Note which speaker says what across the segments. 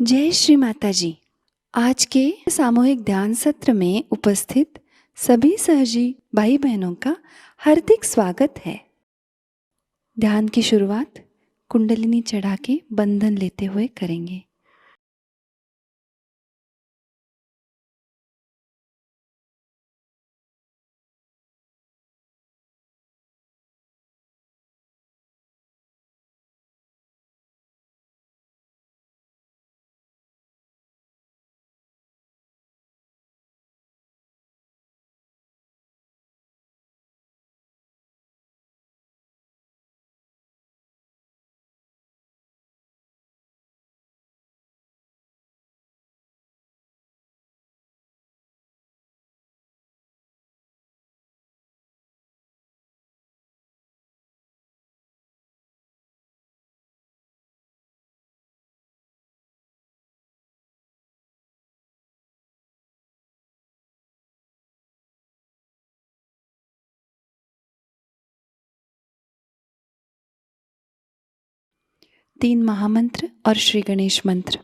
Speaker 1: जय श्री माता जी। आज के सामूहिक ध्यान सत्र में उपस्थित सभी सहजी भाई बहनों का हार्दिक स्वागत है। ध्यान की शुरुआत कुंडलिनी चढ़ा के बंधन लेते हुए करेंगे। तीन महामंत्र और श्री गणेश मंत्र।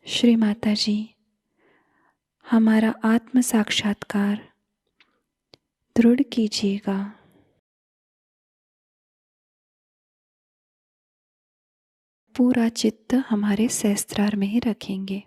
Speaker 1: श्री माता जी, हमारा आत्म साक्षात्कार दृढ़ कीजिएगा। पूरा चित्त हमारे सहस्त्रार में ही रखेंगे।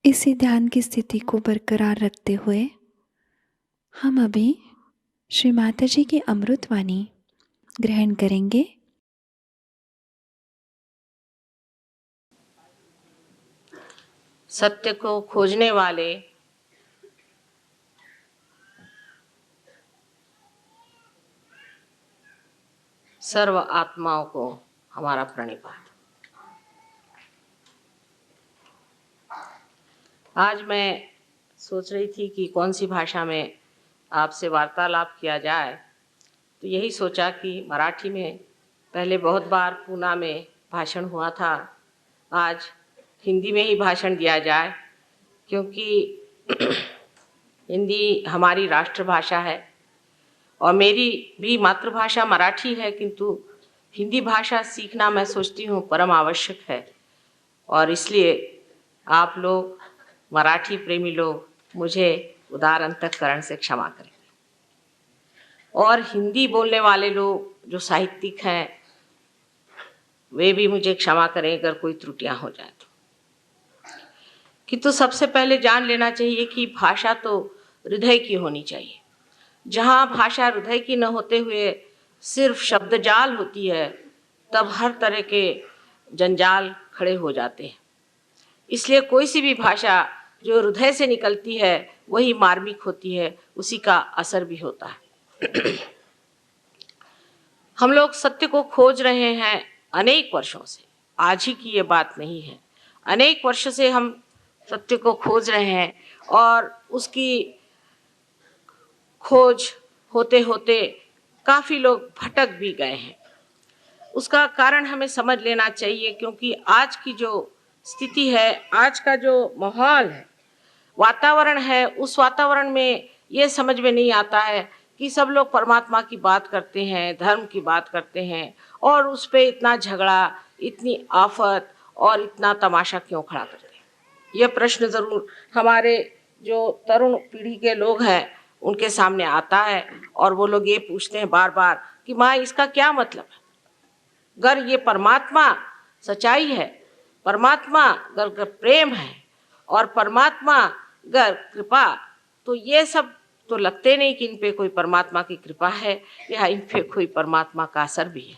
Speaker 1: इसी ध्यान की स्थिति को बरकरार रखते हुए हम अभी श्री माता जी की अमृतवाणी ग्रहण करेंगे।
Speaker 2: सत्य को खोजने वाले सर्व आत्माओं को हमारा प्रणिपात। आज मैं सोच रही थी कि कौन सी भाषा में आपसे वार्तालाप किया जाए, तो यही सोचा कि मराठी में पहले बहुत बार पूना में भाषण हुआ था, आज हिंदी में ही भाषण दिया जाए, क्योंकि हिंदी हमारी राष्ट्रभाषा है और मेरी भी मातृभाषा मराठी है, किंतु हिंदी भाषा सीखना मैं सोचती हूँ परम आवश्यक है। और इसलिए आप लोग मराठी प्रेमी लोग मुझे उदार अंतःकरण से क्षमा करें, और हिंदी बोलने वाले लोग जो साहित्यिक हैं वे भी मुझे क्षमा करें अगर कोई त्रुटियां हो जाए तो। किंतु सबसे पहले जान लेना चाहिए कि भाषा तो हृदय की होनी चाहिए। जहाँ भाषा हृदय की न होते हुए सिर्फ शब्दजाल होती है, तब हर तरह के जंजाल खड़े हो जाते हैं। इसलिए कोई सी भी भाषा जो हृदय से निकलती है वही मार्मिक होती है, उसी का असर भी होता है। हम लोग सत्य को खोज रहे हैं अनेक वर्षों से, आज ही की ये बात नहीं है। अनेक वर्षों से हम सत्य को खोज रहे हैं और उसकी खोज होते होते काफ़ी लोग भटक भी गए हैं। उसका कारण हमें समझ लेना चाहिए, क्योंकि आज की जो स्थिति है, आज का जो माहौल है, वातावरण है, उस वातावरण में ये समझ में नहीं आता है कि सब लोग परमात्मा की बात करते हैं, धर्म की बात करते हैं, और उस पे इतना झगड़ा, इतनी आफत और इतना तमाशा क्यों खड़ा करते हैं। यह प्रश्न ज़रूर हमारे जो तरुण पीढ़ी के लोग हैं उनके सामने आता है, और वो लोग ये पूछते हैं बार बार कि माँ, इसका क्या मतलब है? अगर ये परमात्मा सच्चाई है, परमात्मा अगर प्रेम है, और परमात्मा अगर कृपा, तो ये सब तो लगते नहीं कि इन पे कोई परमात्मा की कृपा है या इन पे कोई परमात्मा का असर भी है।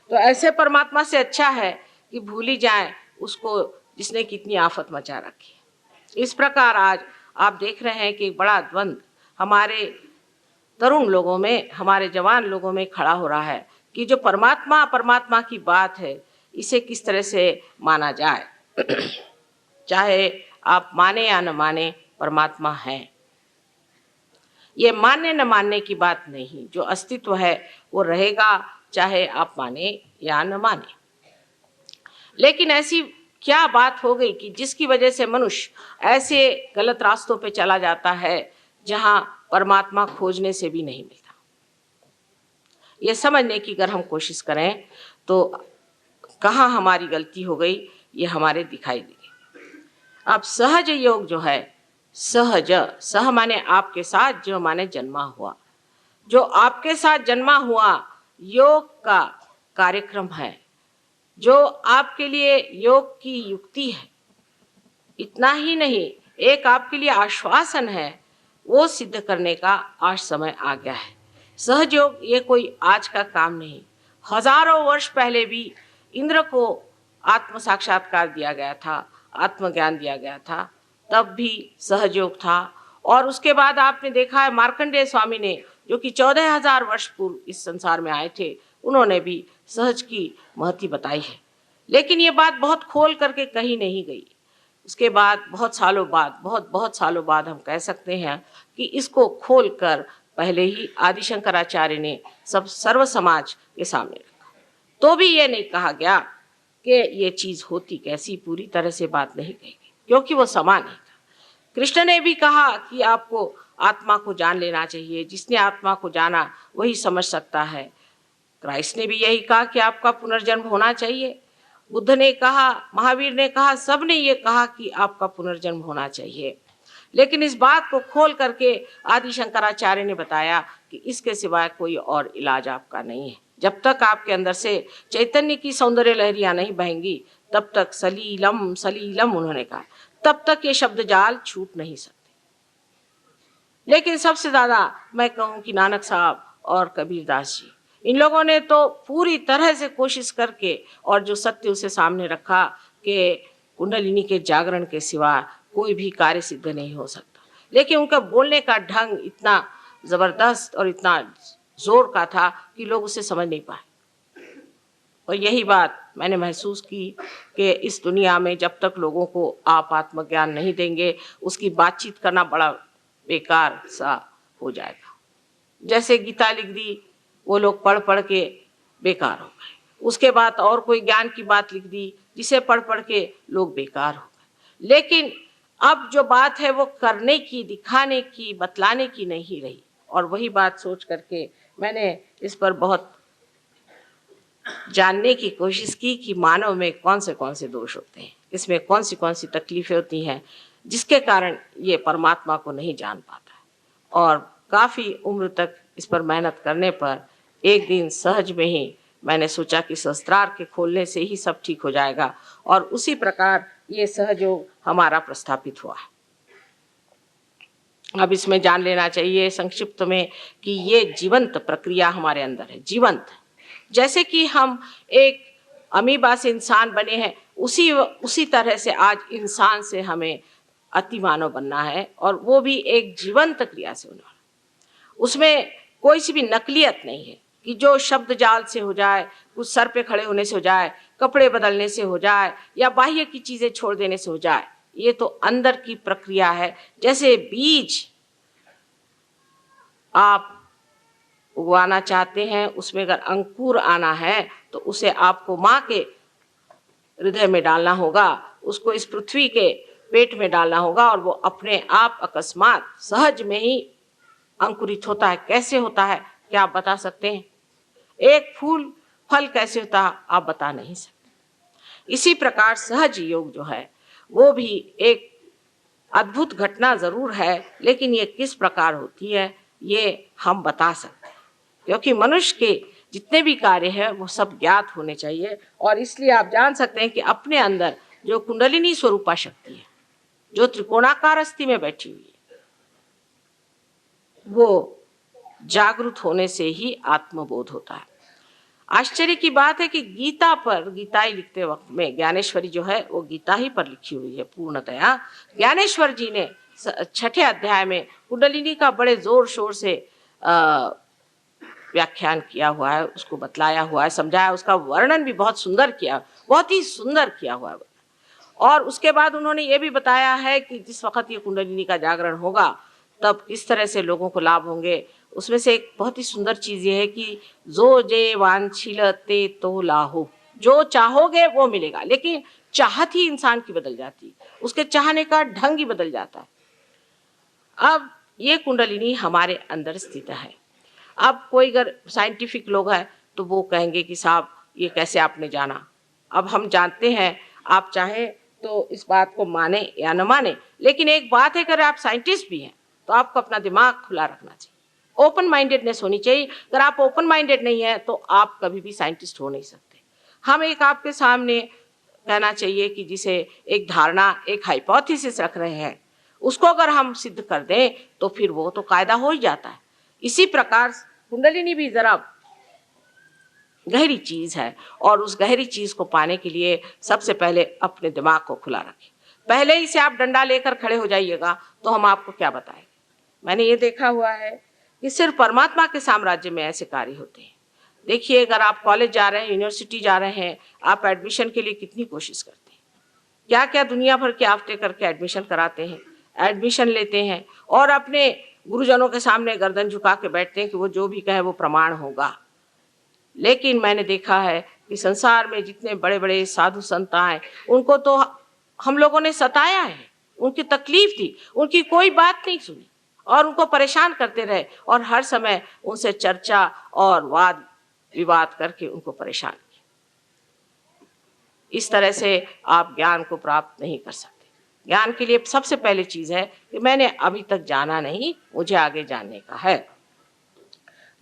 Speaker 2: तो ऐसे परमात्मा से अच्छा है कि भूल ही जाए उसको जिसने कितनी आफत मचा रखी है। इस प्रकार आज आप देख रहे हैं कि एक बड़ा द्वंद्व हमारे तरुण लोगों में, हमारे जवान लोगों में खड़ा हो रहा है कि जो परमात्मा की बात है, इसे किस तरह से माना जाए। चाहे आप माने या न माने, परमात्मा है। ये मानने न मानने की बात नहीं, जो अस्तित्व है वो रहेगा, चाहे आप माने या न माने। लेकिन ऐसी क्या बात हो गई कि जिसकी वजह से मनुष्य ऐसे गलत रास्तों पे चला जाता है जहां परमात्मा खोजने से भी नहीं मिलता। ये समझने की अगर हम कोशिश करें तो कहाँ हमारी गलती हो गई, ये हमारे दिखाई देगी। अब सहज योग जो है, सहज, सह माने आपके साथ, जो माने जन्मा हुआ, जो आपके साथ जन्मा हुआ योग का कार्यक्रम है, जो आपके लिए योग की युक्ति है। इतना ही नहीं, एक आपके लिए आश्वासन है, वो सिद्ध करने का आज समय आ गया है। सहयोग ये कोई आज का काम नहीं, हजारों वर्ष पहले भी इंद्र को आत्म साक्षात्कार दिया गया था, आत्मज्ञान दिया गया था, तब भी सहयोग था। और उसके बाद आपने देखा है मार्कंडेय स्वामी ने, जो कि 14,000 वर्ष पूर्व इस संसार में आए थे, उन्होंने भी सहज की महत्व बताई है। लेकिन ये बात बहुत खोल करके कही नहीं गई। उसके बाद बहुत सालों बाद हम कह सकते हैं कि इसको खोलकर पहले ही आदि शंकराचार्य ने सब सर्व समाज के सामने रखा। तो भी ये नहीं कहा गया कि ये चीज होती कैसी, पूरी तरह से बात नहीं कही गई, क्योंकि वो समान नहीं था। कृष्ण ने भी कहा कि आपको आत्मा को जान लेना चाहिए, जिसने आत्मा को जाना वही समझ सकता है। क्राइस्ट ने भी यही कहा कि आपका पुनर्जन्म होना चाहिए। बुद्ध ने कहा, महावीर ने कहा, सब ने ये कहा कि आपका पुनर्जन्म होना चाहिए। लेकिन इस बात को खोल करके आदि शंकराचार्य ने बताया कि इसके सिवाय कोई और इलाज आपका नहीं है। जब तक आपके अंदर से चैतन्य की सौंदर्य लहरियां नहीं बहेंगी, तब तक सलीलम सलीलम उन्होंने कहा, तब तक ये शब्द जाल छूट नहीं सकते। लेकिन सबसे ज्यादा मैं कहूँ कि नानक साहब और कबीरदास जी, इन लोगों ने तो पूरी तरह से कोशिश करके, और जो सत्य उसे सामने रखा कि कुंडलिनी के जागरण के सिवा कोई भी कार्य सिद्ध नहीं हो सकता। लेकिन उनका बोलने का ढंग इतना जबरदस्त और इतना जोर का था कि लोग उसे समझ नहीं पाए। और यही बात मैंने महसूस की कि इस दुनिया में जब तक लोगों को आप आत्मज्ञान नहीं देंगे, उसकी बातचीत करना बड़ा बेकार सा हो जाएगा। जैसे गीता लिख दी, वो लोग पढ़ पढ़ के बेकार हो गए। उसके बाद और कोई ज्ञान की बात लिख दी, जिसे पढ़ पढ़ के लोग बेकार हो गए। लेकिन अब जो बात है वो करने की, दिखाने की, बतलाने की नहीं रही। और वही बात सोच करके मैंने इस पर बहुत जानने की कोशिश की कि मानव में कौन से दोष होते हैं, इसमें कौन सी तकलीफें होती हैं, जिसके कारण ये परमात्मा को नहीं जान पाता है। और काफ़ी उम्र तक इस पर मेहनत करने पर एक दिन सहज में ही मैंने सोचा कि शस्त्रार के खोलने से ही सब ठीक हो जाएगा, और उसी प्रकार ये सहयोग हमारा प्रस्थापित हुआ है। अब इसमें जान लेना चाहिए संक्षिप्त में कि ये जीवंत प्रक्रिया हमारे अंदर है, जीवंत। जैसे कि हम एक अमीबा से इंसान बने हैं, उसी तरह से आज इंसान से हमें अति मानव बनना है, और वो भी एक जीवंत क्रिया से होने वाला। उसमें कोई सी भी नकलियत नहीं है कि जो शब्द जाल से हो जाए, कुछ सर पे खड़े होने से हो जाए, कपड़े बदलने से हो जाए, या बाह्य की चीजें छोड़ देने से हो जाए। ये तो अंदर की प्रक्रिया है। जैसे बीज आप उगवाना चाहते हैं, उसमें अगर अंकुर आना है तो उसे आपको माँ के हृदय में डालना होगा, उसको इस पृथ्वी के पेट में डालना होगा और वो अपने आप अकस्मात सहज में ही अंकुरित होता है। कैसे होता है क्या आप बता सकते हैं? एक फूल फल कैसे होता है आप बता नहीं सकते। इसी प्रकार सहज योग जो है वो भी एक अद्भुत घटना जरूर है, लेकिन ये किस प्रकार होती है ये हम बता सकते हैं, क्योंकि मनुष्य के जितने भी कार्य हैं वो सब ज्ञात होने चाहिए। और इसलिए आप जान सकते हैं कि अपने अंदर जो कुंडलिनी स्वरूपा शक्ति है, जो त्रिकोणाकार अस्थि में बैठी हुई है, वो जागृत होने से ही आत्मबोध होता है। आश्चर्य की बात है कि गीता पर, गीताई लिखते वक्त में ज्ञानेश्वरी जो है वो गीता ही पर लिखी हुई है पूर्णतया। ज्ञानेश्वर जी ने 6ठे अध्याय में कुंडलिनी का बड़े जोर शोर से व्याख्यान किया हुआ है, उसको बतलाया हुआ है, समझाया, उसका वर्णन भी बहुत सुंदर किया, बहुत ही सुंदर किया हुआ है। और उसके बाद उन्होंने ये भी बताया है कि जिस वक्त ये कुंडलिनी का जागरण होगा तब किस तरह से लोगों को लाभ होंगे। उसमें से एक बहुत ही सुंदर चीज ये है कि जो जे वांछिलते तो लाहो, जो चाहोगे वो मिलेगा, लेकिन चाहत ही इंसान की बदल जाती, उसके चाहने का ढंग ही बदल जाता है। अब ये कुंडलिनी हमारे अंदर स्थित है। अब कोई अगर साइंटिफिक लोग हैं तो वो कहेंगे कि साहब ये कैसे आपने जाना। अब हम जानते हैं, आप चाहें तो इस बात को माने या न माने, लेकिन एक बात है, अगर आप साइंटिस्ट भी हैं तो आपको अपना दिमाग खुला रखना चाहिए, ओपन माइंडेडनेस होनी चाहिए। अगर आप ओपन माइंडेड नहीं है तो आप कभी भी साइंटिस्ट हो नहीं सकते। हम एक आपके सामने कहना चाहिए कि जिसे एक धारणा, एक हाइपोथेसिस रख रहे हैं, उसको अगर हम सिद्ध कर दें तो फिर वो तो कायदा हो ही जाता है। इसी प्रकार कुंडलिनी भी जरा गहरी चीज है, और उस गहरी चीज को पाने के लिए सबसे पहले अपने दिमाग को खुला रखें। पहले ही से आप डंडा लेकर खड़े हो जाइएगा तो हम आपको क्या बताएंगे। मैंने ये देखा हुआ है कि सिर्फ परमात्मा के साम्राज्य में ऐसे कार्य होते हैं। देखिए, अगर आप कॉलेज जा रहे हैं, यूनिवर्सिटी जा रहे हैं, आप एडमिशन के लिए कितनी कोशिश करते हैं, क्या क्या दुनिया भर के आफ्ते करके एडमिशन कराते हैं, एडमिशन लेते हैं और अपने गुरुजनों के सामने गर्दन झुका के बैठते हैं कि वो जो भी कहे वो प्रमाण होगा। लेकिन मैंने देखा है कि संसार में जितने बड़े बड़े साधु संत आए, उनको तो हम लोगों ने सताया है, उनकी तकलीफ थी, उनकी कोई बात नहीं सुनी और उनको परेशान करते रहे और हर समय उनसे चर्चा और वाद विवाद करके उनको परेशान किया। इस तरह से आप ज्ञान को प्राप्त नहीं कर सकते। ज्ञान के लिए सबसे पहले चीज है कि मैंने अभी तक जाना नहीं, मुझे आगे जानने का है,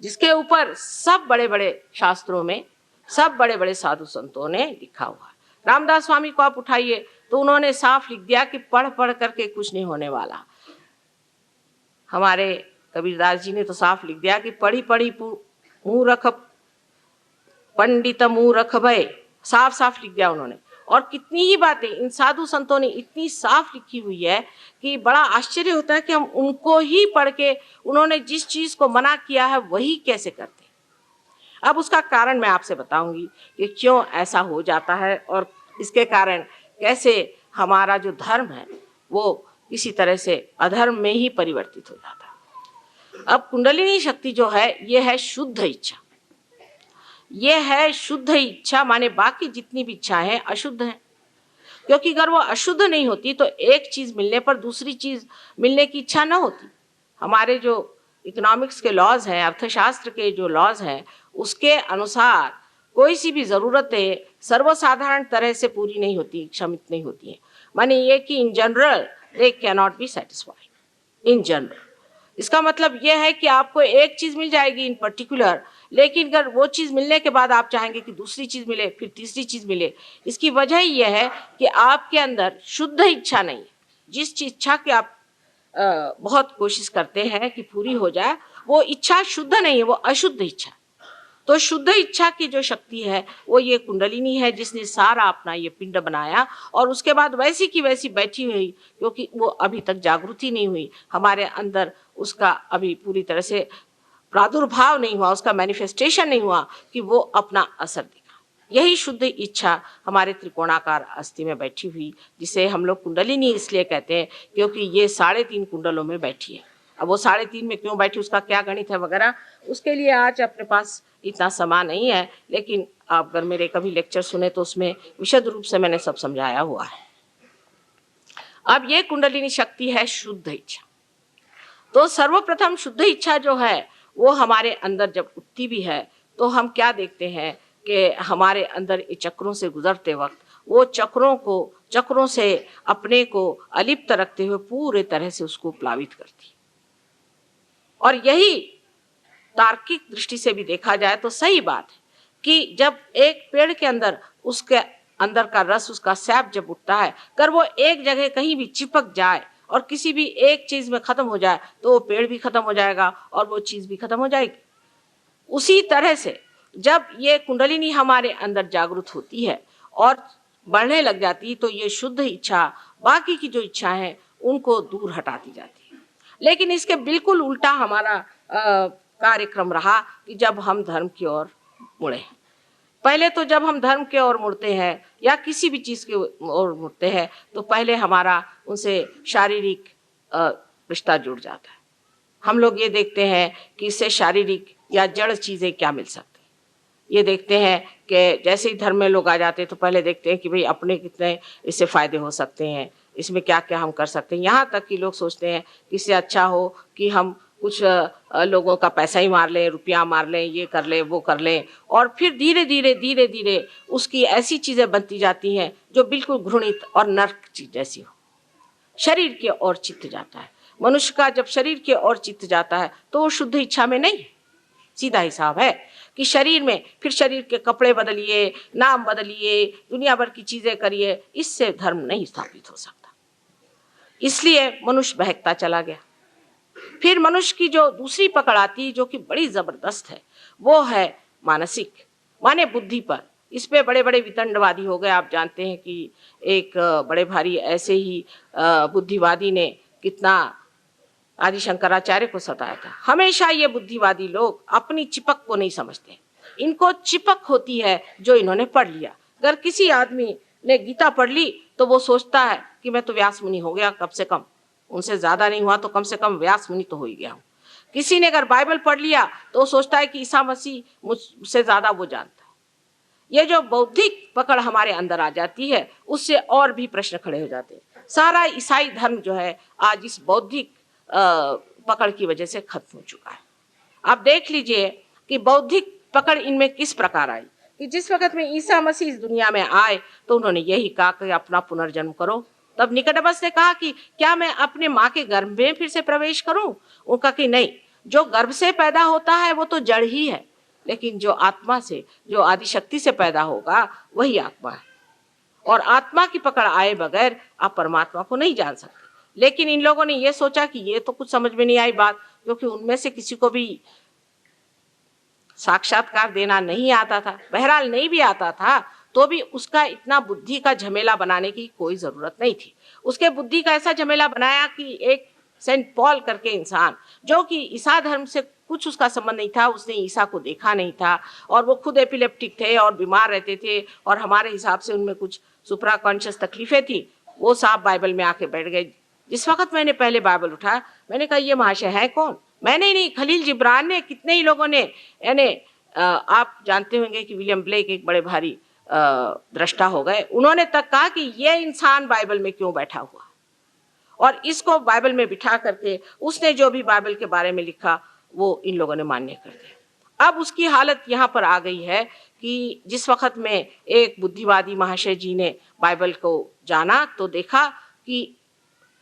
Speaker 2: जिसके ऊपर सब बड़े बड़े शास्त्रों में, सब बड़े बड़े साधु संतों ने लिखा हुआ है। रामदास स्वामी को आप उठाइए तो उन्होंने साफ लिख दिया कि पढ़ पढ़ करके कुछ नहीं होने वाला। हमारे कबीरदास जी ने तो साफ लिख दिया कि पढ़ी पढ़ी मूर्ख पंडित मूर्ख भय, साफ साफ लिख दिया उन्होंने। और कितनी ही बातें इन साधु संतों ने इतनी साफ लिखी हुई है कि बड़ा आश्चर्य होता है कि हम उनको ही पढ़ के उन्होंने जिस चीज को मना किया है वही कैसे करते हैं। अब उसका कारण मैं आपसे बताऊंगी कि क्यों ऐसा हो जाता है और इसके कारण कैसे हमारा जो धर्म है वो किसी तरह से अधर्म में ही परिवर्तित हो जाता है। अब कुंडलिनी शक्ति जो है ये है शुद्ध इच्छा, ये है शुद्ध इच्छा, माने बाकी जितनी भी इच्छाएं हैं अशुद्ध हैं। क्योंकि अगर वो अशुद्ध नहीं होती तो एक चीज मिलने पर दूसरी चीज मिलने की इच्छा न होती। हमारे जो इकोनॉमिक्स के लॉज हैं, अर्थशास्त्र के जो लॉज हैं, उसके अनुसार कोई सी भी जरूरतें सर्वसाधारण तरह से पूरी नहीं होती, क्षमित नहीं होती हैं। माने ये कि in general they can not be satisfied in general. इसका मतलब यह है कि आपको एक चीज मिल जाएगी इन पर्टिकुलर, लेकिन अगर वो चीज मिलने के बाद आप चाहेंगे कि दूसरी चीज मिले, फिर तीसरी चीज मिले। इसकी वजह यह है कि आपके अंदर शुद्ध इच्छा नहीं है। जिस इच्छा की आप बहुत कोशिश करते हैं कि पूरी हो जाए, वो इच्छा शुद्ध नहीं है, वो अशुद्ध इच्छा। तो शुद्ध इच्छा की जो शक्ति है वो ये कुंडलिनी है, जिसने सारा अपना ये पिंड बनाया और उसके बाद वैसी की वैसी बैठी हुई, क्योंकि वो अभी तक जागृति नहीं हुई हमारे अंदर, उसका अभी पूरी तरह से प्रादुर्भाव नहीं हुआ, उसका मैनिफेस्टेशन नहीं हुआ कि वो अपना असर दिखा। यही शुद्ध इच्छा हमारे त्रिकोणाकार अस्थि में बैठी हुई, जिसे हम लोग कुंडलिनी इसलिए कहते हैं क्योंकि ये 3.5 कुंडलों में बैठी है। अब वो 3:30 में क्यों बैठी, उसका क्या गणित है वगैरह, उसके लिए आज अपने पास इतना समय नहीं है। लेकिन आप अगर मेरे कभी लेक्चर सुने तो उसमें विशद रूप से मैंने सब समझाया हुआ है। अब ये कुंडलिनी शक्ति है शुद्ध इच्छा। तो सर्वप्रथम शुद्ध इच्छा जो है वो हमारे अंदर जब उठती भी है तो हम क्या देखते हैं कि हमारे अंदर ये चक्रों से गुजरते वक्त वो चक्रों से अपने को अलिप्त रखते हुए पूरे तरह से उसको प्लावित करती। और यही तार्किक दृष्टि से भी देखा जाए तो सही बात है कि जब एक पेड़ के अंदर उसके अंदर का रस, उसका सैप जब उठता है, अगर वो एक जगह कहीं भी चिपक जाए और किसी भी एक चीज में खत्म हो जाए तो वो पेड़ भी खत्म हो जाएगा और वो चीज भी खत्म हो जाएगी। उसी तरह से जब ये कुंडलिनी हमारे अंदर जागृत होती है और बढ़ने लग जाती है तो ये शुद्ध इच्छा बाकी की जो इच्छा है उनको दूर हटाती जाती है। लेकिन इसके बिल्कुल उल्टा हमारा कार्यक्रम रहा कि जब हम धर्म की ओर मुड़े। पहले तो जब हम धर्म की ओर मुड़ते हैं या किसी भी चीज की ओर मुड़ते हैं तो पहले हमारा उनसे शारीरिक रिश्ता जुड़ जाता है। हम लोग ये देखते हैं कि इससे शारीरिक या जड़ चीजें क्या मिल सकती। ये देखते हैं कि जैसे ही धर्म में लोग आ जाते हैं तो पहले देखते हैं कि भाई अपने कितने इससे फायदे हो सकते हैं, इसमें क्या क्या हम कर सकते हैं। यहाँ तक कि लोग सोचते हैं कि इससे अच्छा हो कि हम कुछ लोगों का पैसा ही मार लें, रुपया मार लें, ये कर लें, वो कर लें। और फिर धीरे धीरे उसकी ऐसी चीजें बनती जाती हैं जो बिल्कुल घृणित और नर्क चीज जैसी हो। शरीर की ओर चित्त जाता है। मनुष्य का जब शरीर की ओर चित्त जाता है तो वो शुद्ध इच्छा में नहीं। सीधा हिसाब है कि शरीर में फिर शरीर के कपड़े बदलिए, नाम बदलिए, दुनिया भर की चीजें करिए, इससे धर्म नहीं स्थापित हो सकता। इसलिए मनुष्य बहकता चला गया। फिर मनुष्य की जो दूसरी पकड़ आती जो कि बड़ी जबरदस्त है वो है मानसिक, माने बुद्धि पर। इस पे बड़े बड़े वितंडवादी हो गए। आप जानते हैं कि एक बड़े भारी ऐसे ही बुद्धिवादी ने कितना आदि शंकराचार्य को सताया था। हमेशा ये बुद्धिवादी लोग अपनी चिपक को नहीं समझते। इनको चिपक होती है जो इन्होंने पढ़ लिया। अगर किसी आदमी ने गीता पढ़ ली तो वो सोचता है कि मैं तो व्यास मुनि हो गया, कम से कम उनसे ज्यादा नहीं हुआ तो कम से कम व्यास मुनि तो हो ही गया हूँ। किसी ने अगर बाइबल पढ़ लिया तो वो सोचता है कि ईसा मसीह मुझसे ज्यादा वो जानता है। ये जो बौद्धिक पकड़ हमारे अंदर आ जाती है उससे और भी प्रश्न खड़े हो जाते हैं। सारा ईसाई धर्म जो है आज इस बौद्धिक पकड़ की वजह से खत्म हो चुका है। आप देख लीजिए कि बौद्धिक पकड़ इनमें किस प्रकार आई कि जिस वक्त में ईसा मसीह इस दुनिया में आए तो उन्होंने यही कहा कि अपना पुनर्जन्म करो। तब निकोदेमस ने कहा कि क्या मैं अपने माँ के गर्भ में फिर से प्रवेश करूं? उनका कि नहीं, जो गर्भ से पैदा होता है वो तो जड़ ही है, लेकिन जो आत्मा से, जो आदि शक्ति से पैदा होगा वही आत्मा है। और आत्मा की पकड़ आए बगैर आप परमात्मा को नहीं जान सकते। लेकिन इन लोगों ने ये सोचा कि ये तो कुछ समझ में नहीं आई बात, क्योंकि उनमें से किसी को भी साक्षात्कार देना नहीं आता था। बहरहाल नहीं भी आता था तो भी उसका इतना बुद्धि का झमेला बनाने की कोई जरूरत नहीं थी। उसके बुद्धि का ऐसा झमेला बनाया कि एक सेंट पॉल करके इंसान, जो कि ईसा धर्म से कुछ उसका संबंध नहीं था, उसने ईसा को देखा नहीं था और वो खुद एपिलेप्टिक थे और बीमार रहते थे और हमारे हिसाब से उनमें कुछ सुप्रा कॉन्शियस तकलीफें थी। वो साहब बाइबल में आके बैठ गए। जिस वक्त मैंने पहले बाइबल उठाया मैंने कहा ये महाशय है कौन? मैंने ही नहीं, खलील जिब्रान ने, कितने ही लोगों ने, यानी आप जानते होंगे कि विलियम ब्लेक एक बड़े भारी दृष्टा हो गए, उन्होंने तक कहा कि ये इंसान बाइबल में क्यों बैठा हुआ और इसको बाइबल में बिठा करके उसने जो भी बाइबल के बारे में लिखा वो इन लोगों ने मान्य कर दिया। अब उसकी हालत यहाँ पर आ गई है कि जिस वक्त में एक बुद्धिवादी महाशय जी ने बाइबल को जाना तो देखा कि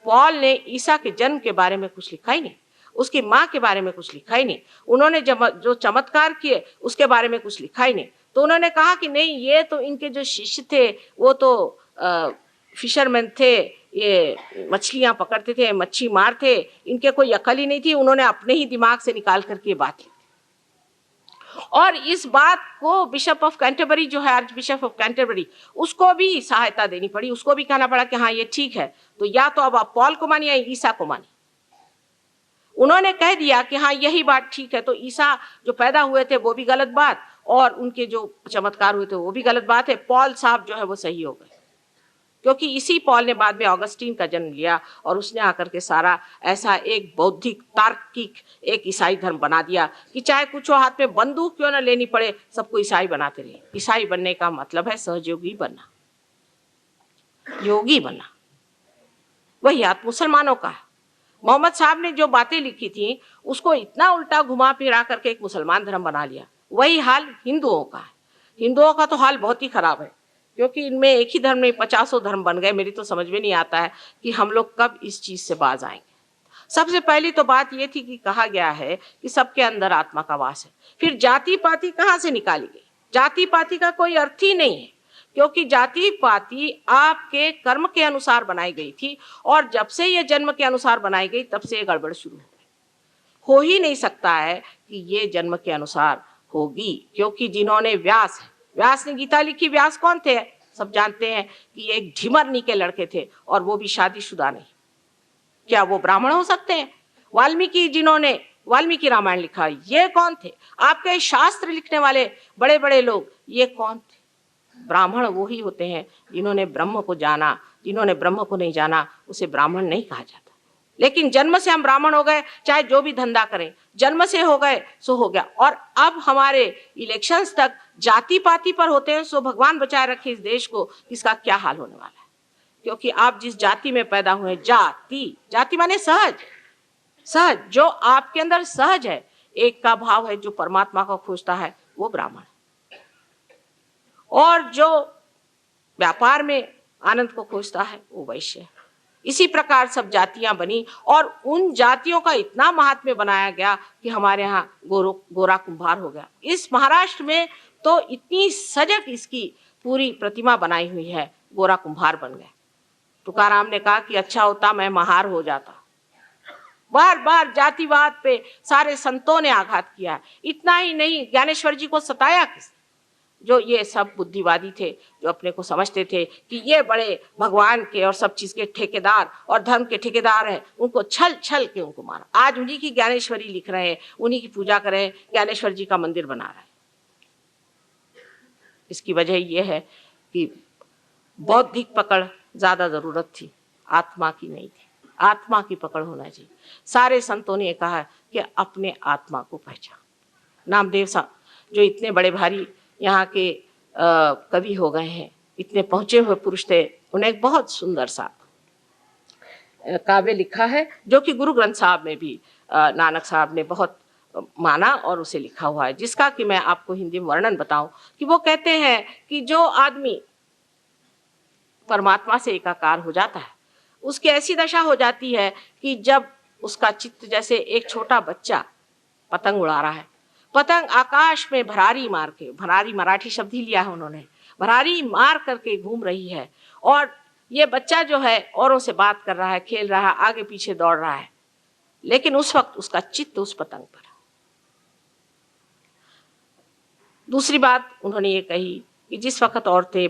Speaker 2: पॉल ने ईसा के जन्म के बारे में कुछ लिखा ही नहीं, उसकी माँ के बारे में कुछ लिखा ही नहीं, उन्होंने जो चमत्कार किए उसके बारे में कुछ लिखा ही नहीं। तो उन्होंने कहा कि नहीं, ये तो इनके जो शिष्य थे वो तो फिशरमैन थे, ये मछलियां पकड़ते थे, मच्छी मार थे, इनके कोई अकल ही नहीं थी। उन्होंने अपने ही दिमाग से निकाल करके ये बात लिखी और इस बात को बिशप ऑफ कैंटरबरी जो है, आर्च बिशप ऑफ कैंटरबरी, उसको भी सहायता देनी पड़ी, उसको भी कहना पड़ा कि हाँ ये ठीक है। तो या तो अब आप पॉल को मानिए या ईसा को मानिए। उन्होंने कह दिया कि हाँ यही बात ठीक है। तो ईसा जो पैदा हुए थे वो भी गलत बात और उनके जो चमत्कार हुए थे वो भी गलत बात है। पॉल साहब जो है वो सही हो गए। क्योंकि इसी पॉल ने बाद में ऑगस्टीन का जन्म लिया और उसने आकर के सारा ऐसा एक बौद्धिक तार्किक एक ईसाई धर्म बना दिया कि चाहे कुछ हो, हाथ में बंदूक क्यों ना लेनी पड़े, सबको ईसाई बनाते रहे। ईसाई बनने का मतलब है सहयोगी बनना, योगी बनना। वही हाथ मुसलमानों का है। मोहम्मद साहब ने जो बातें लिखी थी उसको इतना उल्टा घुमा फिरा करके एक मुसलमान धर्म बना लिया। वही हाल हिंदुओं का है। हिंदुओं का तो हाल बहुत ही खराब है, क्योंकि इनमें एक ही धर्म में 50 धर्म बन गए। मेरी तो समझ में नहीं आता है कि हम लोग कब इस चीज से बाज आएंगे। सबसे पहली तो बात ये थी कि कहा गया है कि सबके अंदर आत्मा का वास है। फिर जाति पाति कहाँ से निकाली गई? जाति पाति का कोई अर्थ ही नहीं है, क्योंकि जाति पाति आपके कर्म के अनुसार बनाई गई थी, और जब से ये जन्म के अनुसार बनाई गई तब से ये गड़बड़ शुरू हो ही नहीं सकता है कि ये जन्म के अनुसार होगी। क्योंकि जिन्होंने व्यास ने गीता लिखी, व्यास कौन थे? सब जानते हैं कि एक ढिमरनी के लड़के थे, और वो भी शादीशुदा नहीं। क्या वो ब्राह्मण हो सकते हैं? वाल्मीकि, जिन्होंने वाल्मीकि रामायण लिखा, ये कौन थे? आपके शास्त्र लिखने वाले बड़े बड़े लोग, ये कौन थे? ब्राह्मण वो ही होते हैं जिन्होंने ब्रह्म को जाना। जिन्होंने ब्रह्म को नहीं जाना उसे ब्राह्मण नहीं कहा जाता। लेकिन जन्म से हम ब्राह्मण हो गए, चाहे जो भी धंधा करें, जन्म से हो गए सो हो गया। और अब हमारे इलेक्शंस तक जाति पाति पर होते हैं। सो भगवान बचाए रखे इस देश को, इसका क्या हाल होने वाला है। क्योंकि आप जिस जाति में पैदा हुए, जाति माने सहज, जो आपके अंदर सहज है, एक का भाव है, जो परमात्मा को खोजता है वो ब्राह्मण, और जो व्यापार में आनंद को खोजता है वो वैश्य है। इसी प्रकार सब जातियां बनी, और उन जातियों का इतना महात्म्य बनाया गया कि हमारे यहाँ गोरा कुंभार हो गया। इस महाराष्ट्र में तो इतनी सजग इसकी पूरी प्रतिमा बनाई हुई है, गोरा कुंभार बन गए। तुकाराम ने कहा कि अच्छा होता मैं महार हो जाता। बार बार जातिवाद पे सारे संतों ने आघात किया। इतना ही नहीं, ज्ञानेश्वर जी को सताया किसने? जो ये सब बुद्धिवादी थे, जो अपने को समझते थे कि ये बड़े भगवान के और सब चीज के ठेकेदार और धर्म के ठेकेदार हैं, उनको छल छल के उनको मारा। आज उन्हीं की ज्ञानेश्वरी लिख रहे हैं, उन्हीं की पूजा कर रहे हैं, ज्ञानेश्वर जी का मंदिर बना रहे हैं। इसकी वजह ये है कि बौद्धिक पकड़ ज्यादा जरूरत थी, आत्मा की नहीं थी। आत्मा की पकड़ होना चाहिए। सारे संतों ने कहा कि अपने आत्मा को पहचान। नामदेव साहब जो इतने बड़े भारी यहाँ के कवि हो गए हैं, इतने पहुंचे हुए पुरुष थे, उन्हें एक बहुत सुंदर सा काव्य लिखा है, जो कि गुरु ग्रंथ साहब में भी नानक साहब ने बहुत माना और उसे लिखा हुआ है, जिसका कि मैं आपको हिंदी में वर्णन बताऊं कि वो कहते हैं कि जो आदमी परमात्मा से एकाकार हो जाता है, उसकी ऐसी दशा हो जाती है कि जब उसका चित्त, जैसे एक छोटा बच्चा पतंग उड़ा रहा है, पतंग आकाश में भरारी मार के, भरारी मराठी शब्द ही लिया है उन्होंने, भरारी मार करके घूम रही है, और ये बच्चा जो है औरों से बात कर रहा है, खेल रहा है, आगे पीछे दौड़ रहा है, लेकिन उस वक्त उसका चित्त उस पतंग पर। दूसरी बात उन्होंने ये कही कि जिस वक्त औरतें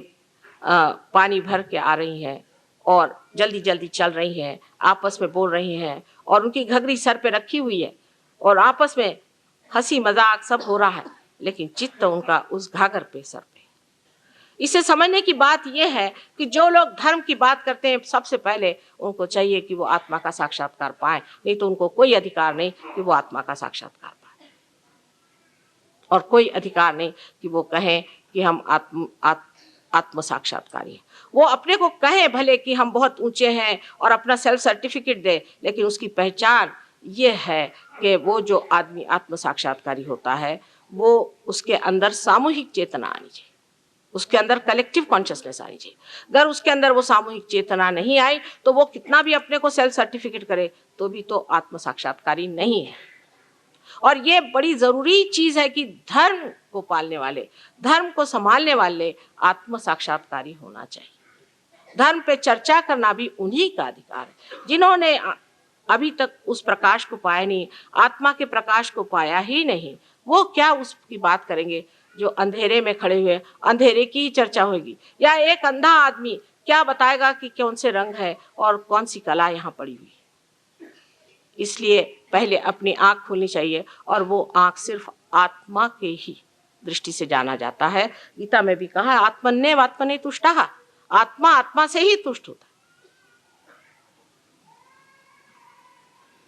Speaker 2: पानी भर के आ रही हैं और जल्दी जल्दी चल रही हैं, आपस में बोल रही हैं, और उनकी घघरी सर पे रखी हुई है, और आपस में हंसी मजाक सब हो रहा है, लेकिन चित्त उनका उस घाघर पे, सर पे। इसे समझने की बात यह है कि जो लोग धर्म की बात करते हैं, सबसे पहले उनको चाहिए कि वो आत्मा का साक्षात्कार पाए, नहीं तो उनको कोई अधिकार नहीं कि वो आत्मा का साक्षात्कार पाए, और कोई अधिकार नहीं कि वो कहें कि हम आत्म साक्षात्कारी है। वो अपने को कहे भले कि हम बहुत ऊंचे हैं और अपना सेल्फ सर्टिफिकेट दे, लेकिन उसकी पहचान ये है कि वो जो आदमी आत्म साक्षात्कारी होता है, वो उसके अंदर सामूहिक चेतना आनी चाहिए, उसके अंदर कलेक्टिव कॉन्शियसनेस आनी चाहिए। अगर उसके अंदर वो सामूहिक चेतना नहीं आई तो वो कितना भी अपने को सेल्फ सर्टिफिकेट करे तो भी तो आत्म साक्षात्कारी नहीं है। और ये बड़ी जरूरी चीज है कि धर्म को पालने वाले, धर्म को संभालने वाले आत्म साक्षात्कारी होना चाहिए। धर्म पे चर्चा करना भी उन्हीं का अधिकार है जिन्होंने अभी तक उस प्रकाश को पाया नहीं, आत्मा के प्रकाश को पाया ही नहीं। वो क्या उसकी बात करेंगे? जो अंधेरे में खड़े हुए, अंधेरे की ही चर्चा होगी। या एक अंधा आदमी क्या बताएगा कि कौन से रंग है और कौन सी कला यहाँ पड़ी हुई है? इसलिए पहले अपनी आंख खोलनी चाहिए, और वो आंख सिर्फ आत्मा के ही दृष्टि से जाना जाता है। गीता में भी कहा आत्मन्नेव आत्मने तुष्टः, आत्मा आत्मा से ही तुष्ट होता है।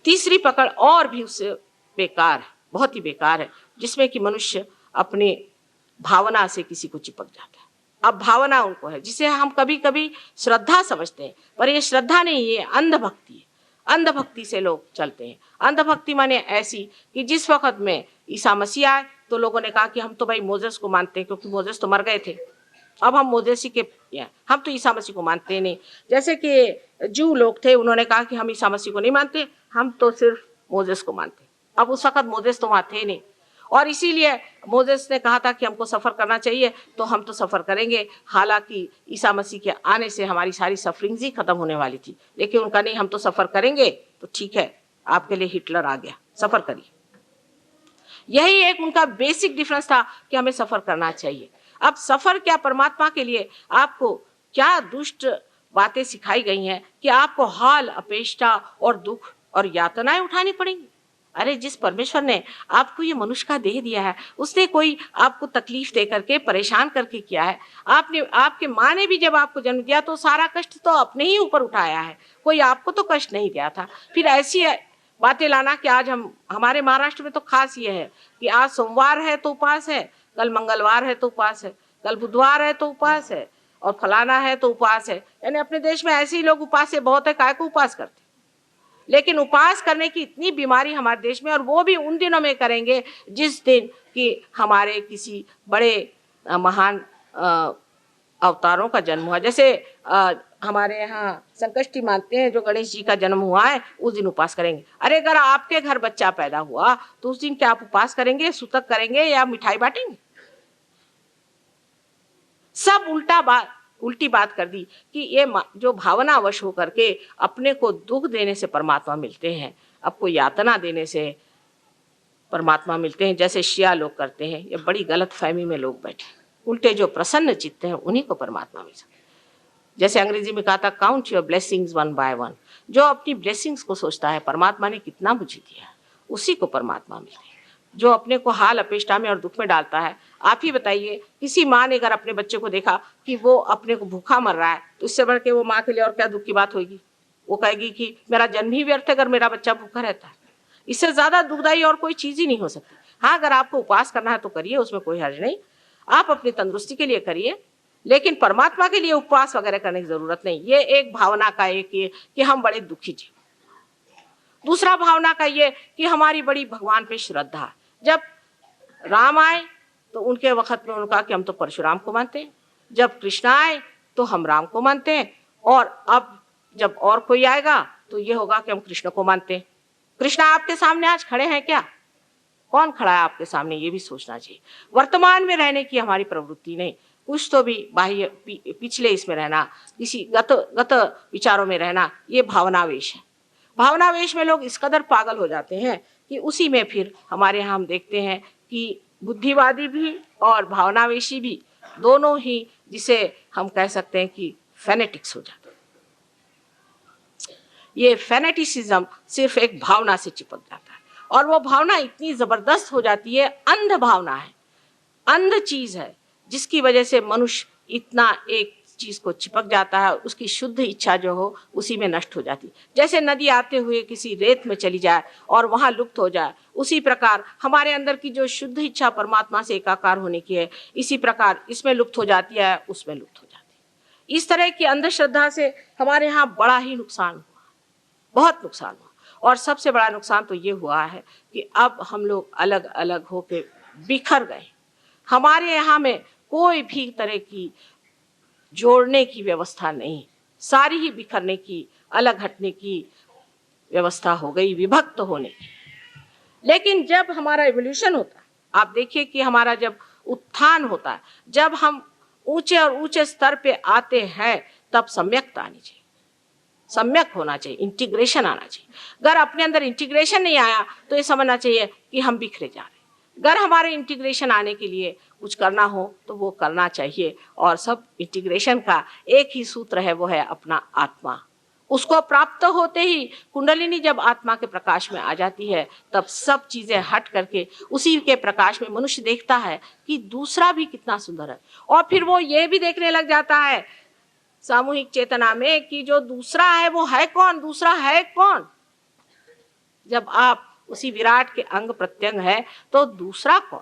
Speaker 2: तीसरी पकड़ और भी उससे बेकार है, बहुत ही बेकार है, जिसमें कि मनुष्य अपने भावना से किसी को चिपक जाता है। अब भावना उनको है जिसे हम कभी कभी श्रद्धा समझते हैं, पर ये श्रद्धा नहीं, ये अंधभक्ति है। अंधभक्ति से लोग चलते हैं। अंधभक्ति माने ऐसी कि जिस वक्त में ईसा मसीह आए तो लोगों ने कहा कि हम तो भाई मोजेस को मानते हैं, क्योंकि मोजेस तो मर गए थे, अब हम मोजेस ही के, हम तो ईसा मसीह को मानते नहीं। जैसे कि जू लोग थे, उन्होंने कहा कि हम ईसा मसीह को नहीं मानते, हम तो सिर्फ मोजेस को मानते। अब उस वक्त मोजेस तो वहां थे नहीं, और इसीलिए मोजेस ने कहा था कि हमको सफ़र करना चाहिए, तो हम तो सफ़र करेंगे। हालांकि ईसा मसीह के आने से हमारी सारी सफरिंग्स ही खत्म होने वाली थी, लेकिन उनका नहीं, हम तो सफ़र करेंगे। तो ठीक है, आपके लिए हिटलर आ गया, सफ़र करिए। यही एक उनका बेसिक डिफरेंस था कि हमें सफ़र करना चाहिए। अब सफ़र क्या, परमात्मा के लिए आपको क्या दुष्ट बातें सिखाई गई हैं कि आपको हाल अपेष्टा और दुख और यातनाएं उठानी पड़ेंगी। अरे जिस परमेश्वर ने आपको ये मनुष्य का देह दिया है, उसने कोई आपको तकलीफ दे करके, परेशान करके किया है। आपके माँ ने भी जब आपको जन्म दिया तो सारा कष्ट तो अपने ही ऊपर उठाया है, कोई आपको तो कष्ट नहीं दिया था। फिर ऐसी बातें लाना कि आज हमारे महाराष्ट्र में तो खास ये है कि आज सोमवार है तो उपवास है, कल मंगलवार है तो उपवास है, कल बुधवार है तो उपवास है, और फलाना है तो उपवास है। यानी अपने देश में ऐसे ही लोग उपवास से बहुत है, काय को उपवास करते। लेकिन उपवास करने की इतनी बीमारी हमारे देश में, और वो भी उन दिनों में करेंगे जिस दिन कि हमारे किसी बड़े महान अवतारों का जन्म हुआ। जैसे हमारे यहाँ संकष्टी मानते हैं, जो गणेश जी का जन्म हुआ है, उस दिन उपवास करेंगे। अरे अगर आपके घर बच्चा पैदा हुआ तो उस दिन क्या आप उपवास करेंगे, सूतक करेंगे या मिठाई बांटेंगे? सब उल्टी बात कर दी कि ये जो भावनावश होकर के अपने को दुख देने से परमात्मा मिलते हैं, आपको यातना देने से परमात्मा मिलते हैं, जैसे शिया लोग करते हैं। ये बड़ी गलत फहमी में लोग बैठे। उल्टे जो प्रसन्न चित्त हैं उन्हीं को परमात्मा मिल सकते। जैसे अंग्रेजी में कहा था, count your blessings one by one. जो अपनी ब्लेसिंग्स को सोचता है परमात्मा ने कितना मुझे दिया, उसी को परमात्मा मिलते हैं। जो अपने को हाल अपेष्टा में और दुख में डालता है, आप ही बताइए, किसी माँ ने अगर अपने बच्चे को देखा कि वो अपने को भूखा मर रहा है, तो इससे बढ़ के वो माँ के लिए और क्या दुख की बात होगी? वो कहेगी कि मेरा जन्म ही व्यर्थ है अगर मेरा बच्चा भूखा रहता है। इससे ज्यादा दुखदाई और कोई चीज ही नहीं हो सकती। हाँ, अगर आपको उपवास करना है तो करिए, उसमें कोई हर्ज नहीं, आप अपनी तंदुरुस्ती के लिए करिए, लेकिन परमात्मा के लिए उपवास वगैरह करने की जरूरत नहीं। ये एक भावना का एक ये कि हम बड़े दुखी जी। दूसरा भावना का ये कि हमारी बड़ी भगवान पे श्रद्धा। जब राम आए तो उनके वक्त में उन्होंने कहा कि हम तो परशुराम को मानते हैं, जब कृष्ण आए तो हम राम को मानते हैं, और अब जब और कोई आएगा तो ये होगा कि हम कृष्ण को मानते हैं। कृष्ण आपके सामने आज खड़े हैं क्या? कौन खड़ा है आपके सामने, ये भी सोचना चाहिए। वर्तमान में रहने की हमारी प्रवृत्ति नहीं, कुछ तो भी बाह्य पिछले इसमें रहना, किसी गत विचारों में रहना, ये भावनावेश है। भावनावेश में लोग इस कदर पागल हो जाते हैं कि उसी में फिर हमारे यहाँ हम देखते हैं कि बुद्धिवादी भी और भावनावेशी भी दोनों ही, जिसे हम कह सकते हैं कि फेनेटिक्स हो जाते हैं। ये फेनेटिसिज्म सिर्फ एक भावना से चिपक जाता है, और वो भावना इतनी जबरदस्त हो जाती है, अंध भावना है, अंध चीज है, जिसकी वजह से मनुष्य इतना एक चीज को चिपक जाता है, उसकी शुद्ध इच्छा जो हो उसी में नष्ट हो जाती। जैसे नदी आते हुए किसी रेत में चली जाए और वहां लुप्त हो जाए, उसी प्रकार हमारे अंदर की जो शुद्ध इच्छा परमात्मा से एकाकार होने की है, इसी प्रकार इसमें लुप्त हो जाती है, उसमें लुप्त हो जाती है। इस तरह की अंधश्रद्धा से हमारे यहाँ बड़ा ही नुकसान हुआ, बहुत नुकसान हुआ। और सबसे बड़ा नुकसान तो ये हुआ है कि अब हम लोग अलग अलग होके बिखर गए। हमारे यहाँ में कोई भी तरह की जोड़ने की व्यवस्था नहीं, सारी ही बिखरने की, अलग हटने की व्यवस्था हो गई, विभक्त होने की। लेकिन जब हमारा एवोल्यूशन होता है, आप देखिए कि हमारा जब उत्थान होता है, जब हम ऊंचे और ऊंचे स्तर पे आते हैं, तब सम्यकता आनी चाहिए, सम्यक होना चाहिए, इंटीग्रेशन आना चाहिए। अगर अपने अंदर इंटीग्रेशन नहीं आया तो ये समझना चाहिए कि हम बिखरे जा रहे हैं। अगर हमारे इंटीग्रेशन आने के लिए कुछ करना हो तो वो करना चाहिए, और सब इंटीग्रेशन का एक ही सूत्र है, वो है अपना आत्मा। उसको प्राप्त होते ही कुंडलिनी जब आत्मा के प्रकाश में आ जाती है, तब सब चीजें हट करके उसी के प्रकाश में मनुष्य देखता है कि दूसरा भी कितना सुंदर है, और फिर वो ये भी देखने लग जाता है सामूहिक चेतना में कि जो दूसरा है वो है कौन, दूसरा है कौन। जब आप उसी विराट के अंग प्रत्यंग है तो दूसरा कौन,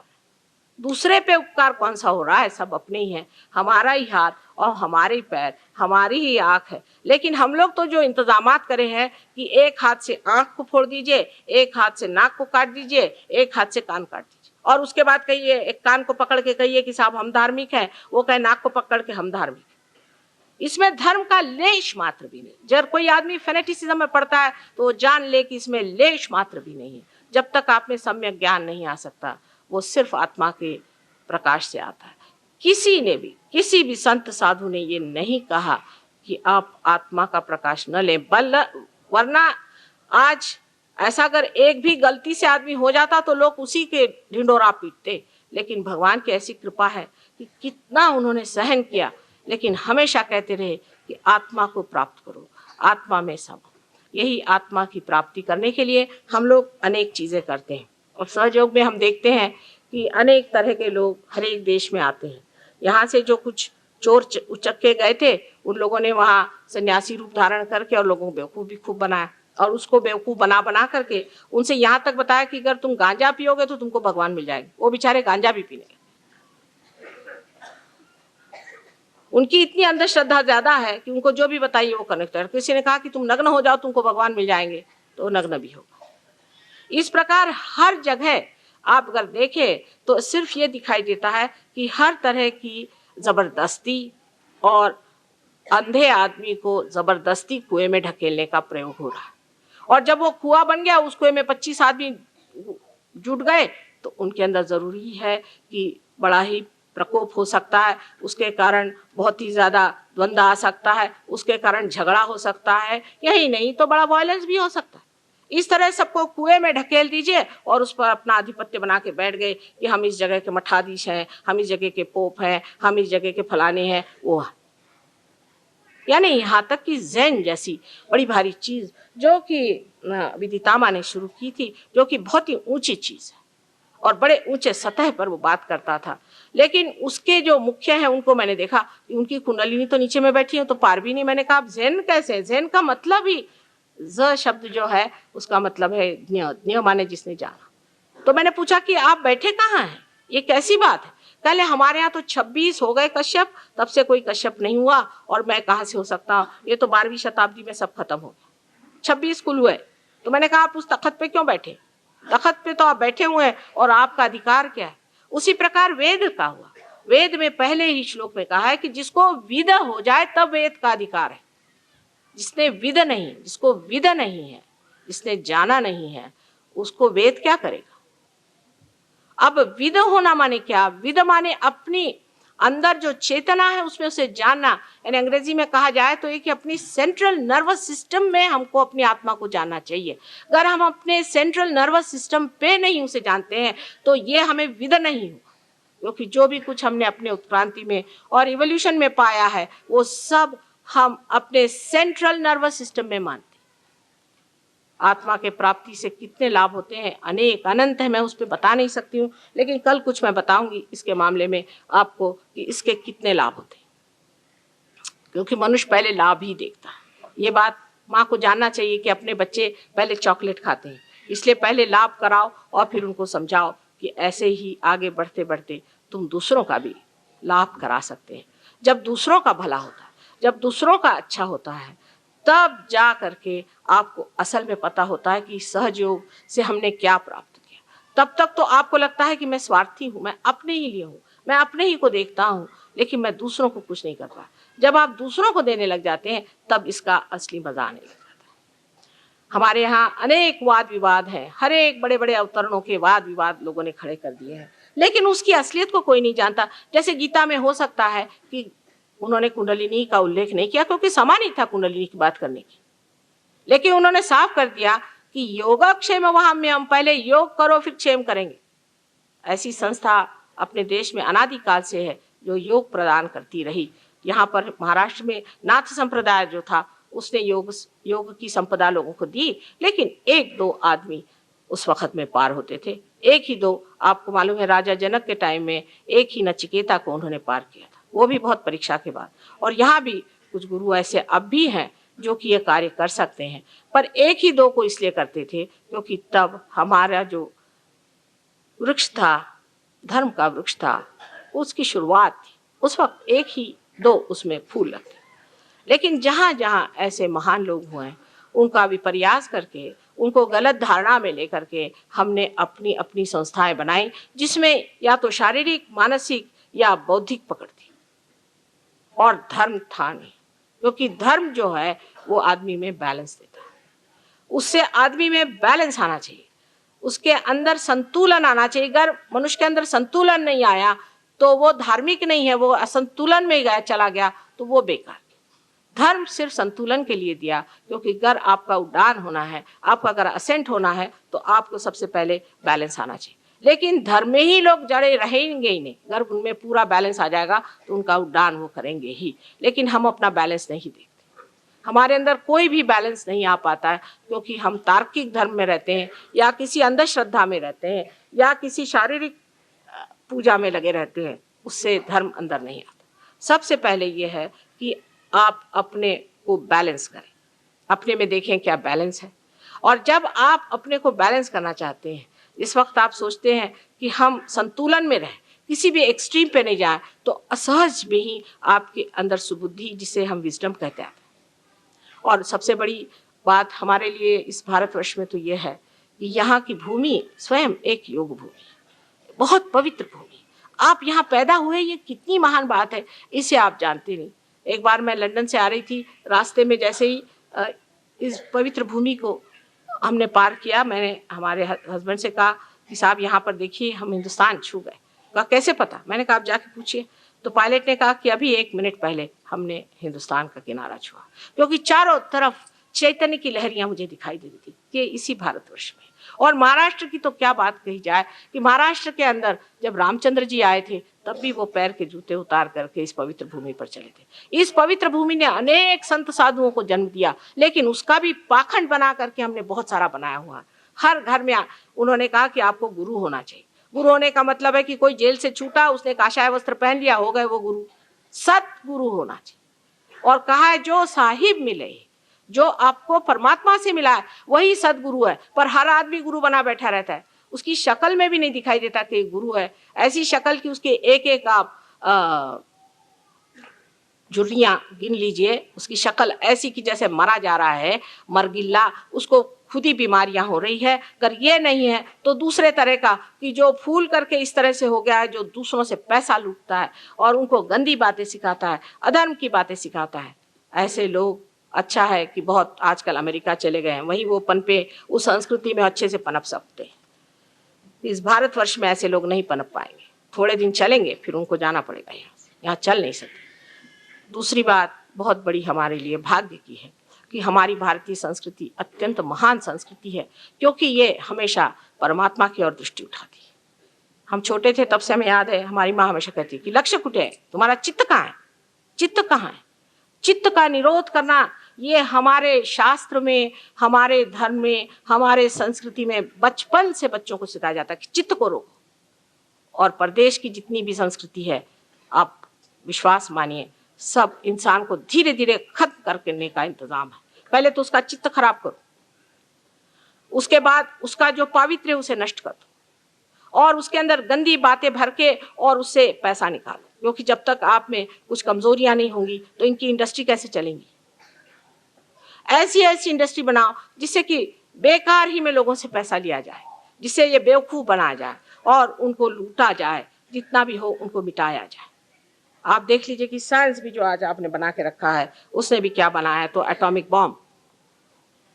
Speaker 2: दूसरे पे उपकार कौन सा हो रहा है? सब अपने ही है, हमारा ही हाथ और हमारे ही पैर, हमारी ही आंख है। लेकिन हम लोग तो जो इंतजामात करे हैं कि एक हाथ से आंख को फोड़ दीजिए, एक हाथ से नाक को काट दीजिए, एक हाथ से कान काट दीजिए, और उसके बाद कहिए, एक कान को पकड़ के कहिए कि साहब हम धार्मिक हैं, वो कहे नाक को पकड़ के हम धार्मिक हैं। इसमें धर्म का लेश मात्र भी नहीं। जब कोई आदमी फेनेटिसिज्म में पड़ता है तो वो जान ले कि इसमें लेश मात्र भी नहीं है। जब तक आप में सम्यक ज्ञान नहीं आ सकता, वो सिर्फ आत्मा के प्रकाश से आता है। किसी ने भी, किसी भी संत साधु ने ये नहीं कहा कि आप आत्मा का प्रकाश न लें, वरना आज ऐसा अगर एक भी गलती से आदमी हो जाता तो लोग उसी के ढिंडोरा पीटते। लेकिन भगवान की ऐसी कृपा है कि कितना उन्होंने सहन किया, लेकिन हमेशा कहते रहे कि आत्मा को प्राप्त करो, आत्मा में सब। यही आत्मा की प्राप्ति करने के लिए हम लोग अनेक चीज़ें करते हैं। और सहयोग में हम देखते हैं कि अनेक तरह के लोग हर एक देश में आते हैं। यहाँ से जो कुछ चोर उचक्के गए थे, उन लोगों ने वहाँ सन्यासी रूप धारण करके और लोगों को बेवकूफ़ भी खूब बनाया, और उसको बेवकूफ़ बना बना करके उनसे यहाँ तक बताया कि अगर तुम गांजा पियोगे तो तुमको भगवान मिल जाएगा। वो बेचारे गांजा भी पीने, उनकी इतनी अंधश्रद्धा ज्यादा है कि उनको जो भी बताइए वो कनेक्ट है। किसी ने कहा कि तुम नग्न हो जाओ तुमको भगवान मिल जाएंगे, तो नग्न भी होगा। इस प्रकार हर जगह आप अगर देखें तो सिर्फ ये दिखाई देता है कि हर तरह की जबरदस्ती और अंधे आदमी को जबरदस्ती कुएं में ढकेलने का प्रयोग हो रहा है। और जब वो कुआं बन गया, उस कुएं में 25 आदमी जुट गए, तो उनके अंदर जरूरी है कि बड़ा ही प्रकोप हो सकता है, उसके कारण बहुत ही ज्यादा द्वंद्व आ सकता है, उसके कारण झगड़ा हो सकता है, यही नहीं तो बड़ा वायलेंस भी हो सकता है। इस तरह सबको कुएं में ढकेल दीजिए और उस पर अपना आधिपत्य बना के बैठ गए कि हम इस जगह के मठाधीश हैं, हम इस जगह के पोप हैं, हम इस जगह के फलाने हैं, वो है। यानी यहाँ तक कि ज़ेन जैसी बड़ी भारी चीज जो कि विदितामा ने शुरू की थी, जो कि बहुत ही ऊंची चीज है और बड़े ऊंचे सतह पर वो बात करता था, लेकिन उसके जो मुख्य हैं उनको मैंने देखा कि उनकी कुंडलिनी तो नीचे में बैठी है, तो पार भी नहीं। मैंने कहा ज़ेन कैसे? ज़ेन का मतलब ही, ज शब्द जो है उसका मतलब है ज्ञ, ज्ञ माने जिसने जाना। तो मैंने पूछा कि आप बैठे कहाँ हैं, ये कैसी बात है? पहले हमारे यहाँ तो 26 हो गए कश्यप, तब से कोई कश्यप नहीं हुआ, और मैं कहाँ से हो सकता हूँ? ये तो 12वीं शताब्दी में सब खत्म हो गया, 26 कुल हुए। तो मैंने कहा आप उस तख्त पे क्यों बैठे? तख्त पे तो आप बैठे हुए हैं और आपका अधिकार क्या है? उसी प्रकार वेद का हुआ। वेद में पहले ही श्लोक में कहा है कि जिसको विद हो जाए तब वेद का अधिकार है। जिसने विद नहीं, जिसको विद नहीं है, जिसने जाना नहीं है, उसको वेद क्या करेगा? अब विद होना माने क्या? विद माने अपनी अंदर जो चेतना है उसमें उसे जानना। यानी अंग्रेजी में कहा जाए तो ये कि अपनी सेंट्रल नर्वस सिस्टम में हमको अपनी आत्मा को जानना चाहिए। अगर हम अपने सेंट्रल नर्वस सिस्टम पे नहीं उसे जानते हैं तो ये हमें विद नहीं होगा, क्योंकि जो भी कुछ हमने अपने उत्क्रांति में और इवोल्यूशन में पाया है वो सब हम अपने सेंट्रल नर्वस सिस्टम में मानते हैं। आत्मा के प्राप्ति से कितने लाभ होते हैं, अनेक अनंत है, मैं उस पर बता नहीं सकती हूँ, लेकिन कल कुछ मैं बताऊंगी इसके मामले में आपको कि इसके कितने लाभ होते हैं, क्योंकि मनुष्य पहले लाभ ही देखता है। ये बात माँ को जानना चाहिए कि अपने बच्चे पहले चॉकलेट खाते हैं, इसलिए पहले लाभ कराओ और फिर उनको समझाओ कि ऐसे ही आगे बढ़ते बढ़ते तुम दूसरों का भी लाभ करा सकते हैं। जब दूसरों का भला होता है, जब दूसरों का अच्छा होता है, तब जा करके आपको असल में पता होता है कि सहयोग से हमने क्या प्राप्त किया। तब तक तो आपको लगता है कि मैं स्वार्थी हूँ, मैं अपने ही लिए हूँ, मैं अपने ही को देखता हूँ, लेकिन मैं दूसरों को कुछ नहीं कर पाया। जब आप दूसरों को देने लग जाते हैं तब इसका असली मजा आने लग जाता है। हमारे यहाँ अनेक वाद विवाद हैं, हर एक बड़े बड़े अवतरणों के वाद विवाद लोगों ने खड़े कर दिए हैं, लेकिन उसकी असलियत को कोई नहीं जानता। जैसे गीता में हो सकता है कि उन्होंने कुंडलिनी का उल्लेख नहीं किया क्योंकि समय नहीं था कुंडलिनी की बात करने की, लेकिन उन्होंने साफ कर दिया कि योगक्षेम वहां में हम पहले योग करो फिर क्षेम करेंगे। ऐसी संस्था अपने देश में अनादिकाल से है जो योग प्रदान करती रही। यहाँ पर महाराष्ट्र में नाथ संप्रदाय जो था उसने योग की संपदा लोगों को दी, लेकिन एक दो आदमी उस वक्त में पार होते थे, एक ही दो। आपको मालूम है राजा जनक के टाइम में एक ही नचिकेता को उन्होंने पार किया था, वो भी बहुत परीक्षा के बाद। और यहाँ भी कुछ गुरु ऐसे अब भी हैं जो कि ये कार्य कर सकते हैं, पर एक ही दो को इसलिए करते थे क्योंकि तब हमारा जो वृक्ष था, धर्म का वृक्ष था, उसकी शुरुआत थी। उस वक्त एक ही दो उसमें फूल लगते। लेकिन जहाँ जहाँ ऐसे महान लोग हुए हैं, उनका विपर्यास करके, उनको गलत धारणा में लेकर के हमने अपनी अपनी संस्थाएं बनाई, जिसमें या तो शारीरिक, मानसिक या बौद्धिक पकड़ थी, और धर्म था नहीं। क्योंकि धर्म जो है वो आदमी में बैलेंस देता है, उससे आदमी में बैलेंस आना चाहिए, उसके अंदर संतुलन आना चाहिए। अगर मनुष्य के अंदर संतुलन नहीं आया तो वो धार्मिक नहीं है, वो असंतुलन में गया चला गया तो वो बेकार। धर्म सिर्फ संतुलन के लिए दिया, क्योंकि अगर आपका उड़ान होना है, आपका अगर असेंट होना है, तो आपको सबसे पहले बैलेंस आना चाहिए। लेकिन धर्म में ही लोग जड़े रहेंगे ही नहीं। अगर उनमें पूरा बैलेंस आ जाएगा तो उनका उड़ान वो करेंगे ही, लेकिन हम अपना बैलेंस नहीं देखते। हमारे अंदर कोई भी बैलेंस नहीं आ पाता है, क्योंकि हम तार्किक धर्म में रहते हैं, या किसी अंधश्रद्धा में रहते हैं, या किसी शारीरिक पूजा में लगे रहते हैं। उससे धर्म अंदर नहीं आता। सबसे पहले ये है कि आप अपने को बैलेंस करें, अपने में देखें क्या बैलेंस है। और जब आप अपने को बैलेंस करना चाहते हैं, इस वक्त आप सोचते हैं कि हम संतुलन में रहें, किसी भी एक्सट्रीम पे नहीं जाए, तो असहज में ही आपके अंदर सुबुद्धि, जिसे हम विजडम कहते हैं। और सबसे बड़ी बात हमारे लिए इस भारतवर्ष में तो ये है कि यहाँ की भूमि स्वयं एक योग भूमि है, बहुत पवित्र भूमि। आप यहाँ पैदा हुए, ये कितनी महान बात है, इसे आप जानते नहीं। एक बार मैं लंदन से आ रही थी, रास्ते में जैसे ही इस पवित्र भूमि को हमने पार किया, मैंने हमारे हस्बैंड से कहा कि साहब यहाँ पर देखिए, हम हिंदुस्तान छू गए। कहा कैसे पता? मैंने कहा आप जाके पूछिए। तो पायलट ने कहा कि अभी 1 मिनट पहले हमने हिंदुस्तान का किनारा छुआ, क्योंकि चारों तरफ चैतन्य की लहरियां मुझे दिखाई दे रही थी कि इसी भारतवर्ष में। और महाराष्ट्र की तो क्या बात कही जाए कि महाराष्ट्र के अंदर जब रामचंद्र जी आए थे, तब भी वो पैर के जूते उतार करके इस पवित्र भूमि पर चले थे। इस पवित्र भूमि ने अनेक संत साधुओं को जन्म दिया, लेकिन उसका भी पाखंड बना करके हमने बहुत सारा बनाया हुआ। हर घर में उन्होंने कहा कि आपको गुरु होना चाहिए। गुरु होने का मतलब है कि कोई जेल से छूटा, उसने काशाय वस्त्र पहन लिया, हो गए वो गुरु। सतगुरु होना चाहिए। और कहा है जो साहिब मिले, जो आपको परमात्मा से मिला है, वही सदगुरु है। पर हर आदमी गुरु बना बैठा रहता है, उसकी शक्ल में भी नहीं दिखाई देता कि गुरु है। ऐसी शक्ल की उसके एक एक आप झुर्रियां गिन लीजिए, उसकी शक्ल ऐसी कि जैसे मरा जा रहा है, मरगिल्ला, उसको खुद ही बीमारियां हो रही है। अगर ये नहीं है तो दूसरे तरह का कि जो फूल करके इस तरह से हो गया है, जो दूसरों से पैसा लूटता है और उनको गंदी बातें सिखाता है, अधर्म की बातें सिखाता है। ऐसे लोग, अच्छा है कि बहुत आजकल अमेरिका चले गए हैं, वहीं वो पनपे, उस संस्कृति में अच्छे से पनप सकते हैं। इस भारतवर्ष में ऐसे लोग नहीं पनप पाएंगे। थोड़े दिन चलेंगे, फिर उनको जाना पड़ेगा, यहाँ चल नहीं सकते। दूसरी बात बहुत बड़ी हमारे लिए भाग्य की है कि हमारी भारतीय संस्कृति अत्यंत महान संस्कृति है, क्योंकि ये हमेशा परमात्मा की ओर दृष्टि उठाती है। हम छोटे थे तब से हमें याद है, हमारी माँ हमेशा कहती कि लक्ष्य कुटे है, तुम्हारा चित्त कहाँ है, चित्त कहाँ है। चित्त का निरोध करना, ये हमारे शास्त्र में, हमारे धर्म में, हमारे संस्कृति में बचपन से बच्चों को सिखाया जाता है कि चित्त को रोको। और प्रदेश की जितनी भी संस्कृति है, आप विश्वास मानिए, सब इंसान को धीरे धीरे खत्म करने का इंतजाम है। पहले तो उसका चित्त खराब करो, उसके बाद उसका जो पवित्र है उसे नष्ट कर दो, और उसके अंदर गंदी बातें भर के और उससे पैसा निकालो। क्योंकि जब तक आप में कुछ कमजोरियां नहीं होंगी तो इनकी इंडस्ट्री कैसे चलेंगी। ऐसी ऐसी इंडस्ट्री बनाओ जिससे कि बेकार ही में लोगों से पैसा लिया जाए, जिससे ये बेवकूफ बनाया जाए और उनको लूटा जाए, जितना भी हो उनको मिटाया जाए। आप देख लीजिए कि साइंस भी जो आज आपने बना के रखा है, उसने भी क्या बनाया है, तो एटॉमिक बॉम्ब।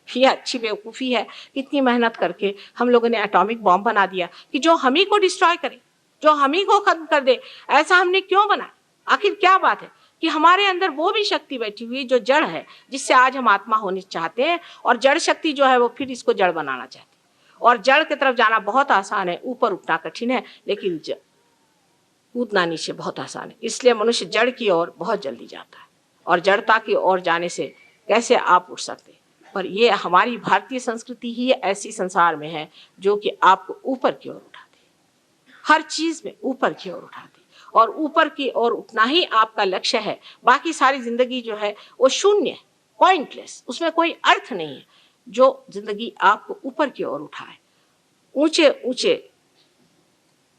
Speaker 2: ये अच्छी बेवकूफ़ी है, कितनी मेहनत करके हम लोगों ने एटॉमिक बॉम्ब बना दिया कि जो हम ही को डिस्ट्रॉय करे, जो हम ही को खत्म कर दे। ऐसा हमने क्यों बना? आखिर क्या बात है कि हमारे अंदर वो भी शक्ति बैठी हुई जो जड़ है, जिससे आज हम आत्मा होने चाहते हैं, और जड़ शक्ति जो है वो फिर इसको जड़ बनाना चाहती है। और जड़ की तरफ जाना बहुत आसान है, ऊपर उठना कठिन है, लेकिन कूदना नीचे बहुत आसान है। इसलिए मनुष्य जड़ की ओर बहुत जल्दी जाता है, और जड़ता की ओर जाने से कैसे आप उठ सकते हैं। पर ये हमारी भारतीय संस्कृति ही ऐसी संसार में है जो कि आपको ऊपर की ओर उठाती है, हर चीज में ऊपर की ओर उठाती है। और ऊपर की ओर उठना ही आपका लक्ष्य है। बाकी सारी जिंदगी जो है वो शून्य है, पॉइंटलेस, उसमें कोई अर्थ नहीं है। जो जिंदगी आपको ऊपर की ओर उठाए, ऊंचे ऊंचे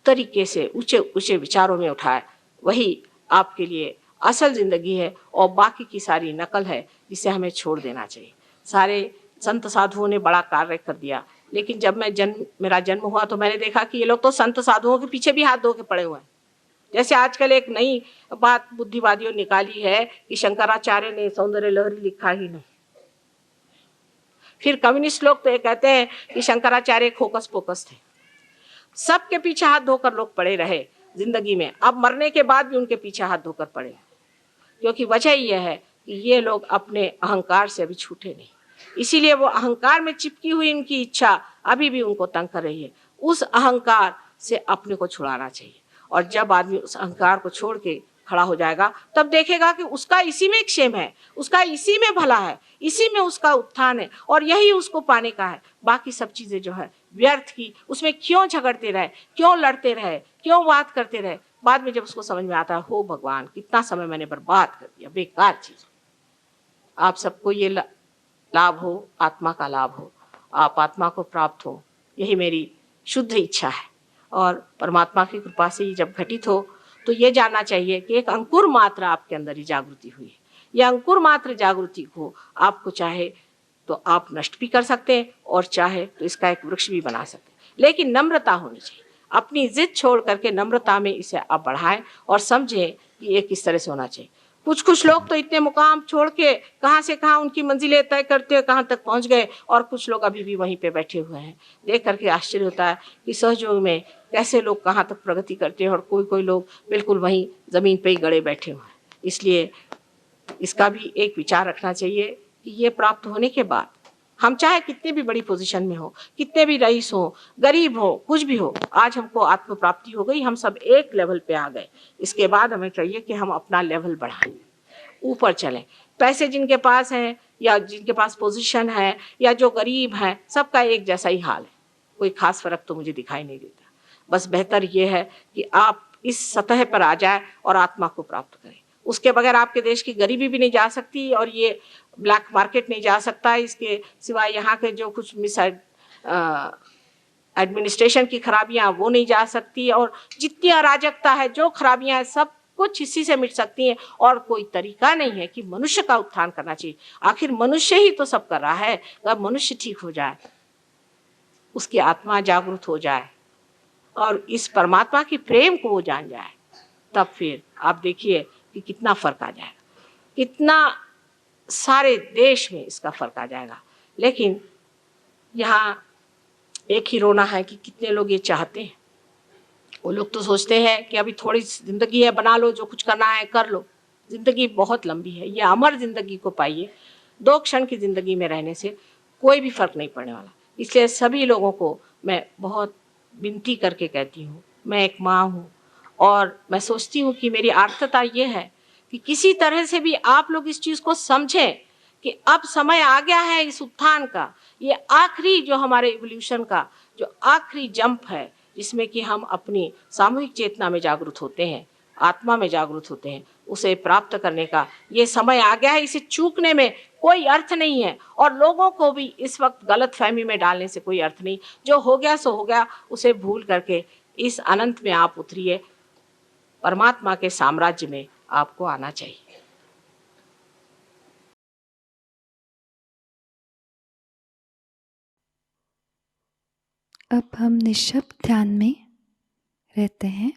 Speaker 2: तरीके से, ऊंचे ऊंचे विचारों में उठाए, वही आपके लिए असल जिंदगी है। और बाकी की सारी नकल है जिसे हमें छोड़ देना चाहिए। सारे संत साधुओं ने बड़ा कार्य कर दिया, लेकिन जब मेरा जन्म हुआ तो मैंने देखा कि ये लोग तो संत साधुओं के पीछे भी हाथ धो के पड़े हुए हैं। जैसे आजकल एक नई बात बुद्धिवादियों ने निकाली है कि शंकराचार्य ने सौंदर्य लहरी लिखा ही नहीं। फिर कम्युनिस्ट लोग तो ये कहते हैं कि शंकराचार्य खोकस पोकस थे। सबके पीछे हाथ धोकर लोग पड़े रहे जिंदगी में, अब मरने के बाद भी उनके पीछे हाथ धोकर पड़े, क्योंकि वजह यह है कि ये लोग अपने अहंकार से अभी छूटे नहीं। इसीलिए वो अहंकार में चिपकी हुई उनकी इच्छा अभी भी उनको तंग कर रही है। उस अहंकार से अपने को छुड़ाना चाहिए। और जब आदमी उस अहंकार को छोड़ के खड़ा हो जाएगा, तब देखेगा कि उसका इसी में क्षेम है, उसका इसी में भला है, इसी में उसका उत्थान है, और यही उसको पाने का है। बाकी सब चीजें जो है व्यर्थ की, उसमें क्यों झगड़ते रहे, क्यों लड़ते रहे, क्यों बात करते रहे। बाद में जब उसको समझ में आता है, हो भगवान, कितना समय मैंने बर्बाद कर दिया, बेकार चीज। आप सबको ये लाभ हो, आत्मा का लाभ हो, आप आत्मा को प्राप्त हो, यही मेरी शुद्ध इच्छा है। और परमात्मा की कृपा से जब घटित हो तो ये जानना चाहिए कि एक अंकुर मात्र आपके अंदर ही जागृति हुई है। यह अंकुर मात्र जागृति को आपको चाहे तो आप नष्ट भी कर सकते हैं, और चाहे तो इसका एक वृक्ष भी बना सकते हैं। लेकिन नम्रता होनी चाहिए। अपनी जिद छोड़ करके नम्रता में इसे आप बढ़ाएं और समझें कि ये किस तरह से होना चाहिए। कुछ लोग तो इतने मुकाम छोड़ के कहाँ से कहाँ उनकी मंजिलें तय करते हुए कहाँ तक पहुँच गए, और कुछ लोग अभी भी वहीं पे बैठे हुए हैं। देख करके आश्चर्य होता है कि सहयोग में कैसे लोग कहाँ तक प्रगति करते हैं, और कोई लोग बिल्कुल वहीं जमीन पे ही गड़े बैठे हुए हैं। इसलिए इसका भी एक विचार रखना चाहिए कि ये प्राप्त होने के बाद हम चाहे कितने भी बड़ी पोजीशन में हो, कितने भी रईस हो, गरीब हो, कुछ भी हो, आज हमको आत्म प्राप्ति हो गई, हम सब एक लेवल पे आ गए। इसके बाद हमें चाहिए कि हम अपना लेवल बढ़ाएं, ऊपर चलें। पैसे जिनके पास हैं या जिनके पास पोजीशन है या जो गरीब हैं, सबका एक जैसा ही हाल है, कोई खास फर्क तो मुझे दिखाई नहीं देता। बस बेहतर ये है कि आप इस सतह पर आ जाए और आत्मा को प्राप्त करें। उसके बगैर आपके देश की गरीबी भी नहीं जा सकती, और ये ब्लैक मार्केट नहीं जा सकता। इसके सिवाय यहाँ के जो कुछ एडमिनिस्ट्रेशन की खराबियां वो नहीं जा सकती, और जितनी अराजकता है, जो खराबियां हैं, सब कुछ इसी से मिट सकती हैं। और कोई तरीका नहीं है कि मनुष्य का उत्थान करना चाहिए। आखिर मनुष्य ही तो सब कर रहा है। अगर मनुष्य ठीक हो जाए, उसकी आत्मा जागृत हो जाए और इस परमात्मा की प्रेम को वो जान जाए, तब फिर आप देखिए कि कितना फर्क आ जाएगा, कितना सारे देश में इसका फर्क आ जाएगा। लेकिन यहाँ एक ही रोना है कि कितने लोग ये चाहते हैं। वो लोग तो सोचते हैं कि अभी थोड़ी जिंदगी है, बना लो, जो कुछ करना है कर लो। जिंदगी बहुत लंबी है, ये अमर जिंदगी को पाइए। 2 क्षण की जिंदगी में रहने से कोई भी फर्क नहीं पड़ने वाला। इसलिए सभी लोगों को मैं बहुत विनती करके कहती हूँ, मैं एक माँ हूँ और मैं सोचती हूँ कि मेरी आर्तता ये है कि किसी तरह से भी आप लोग इस चीज़ को समझें कि अब समय आ गया है इस उत्थान का। ये आखिरी जो हमारे इवोल्यूशन का जो आखिरी जंप है, जिसमें कि हम अपनी सामूहिक चेतना में जागृत होते हैं, आत्मा में जागृत होते हैं, उसे प्राप्त करने का ये समय आ गया है। इसे चूकने में कोई अर्थ नहीं है, और लोगों को भी इस वक्त गलत फहमी में डालने से कोई अर्थ नहीं। जो हो गया सो हो गया, उसे भूल करके इस अनंत में आप उतरिए। परमात्मा के साम्राज्य में आपको आना चाहिए।
Speaker 1: अब हम निःशब्द ध्यान में रहते हैं।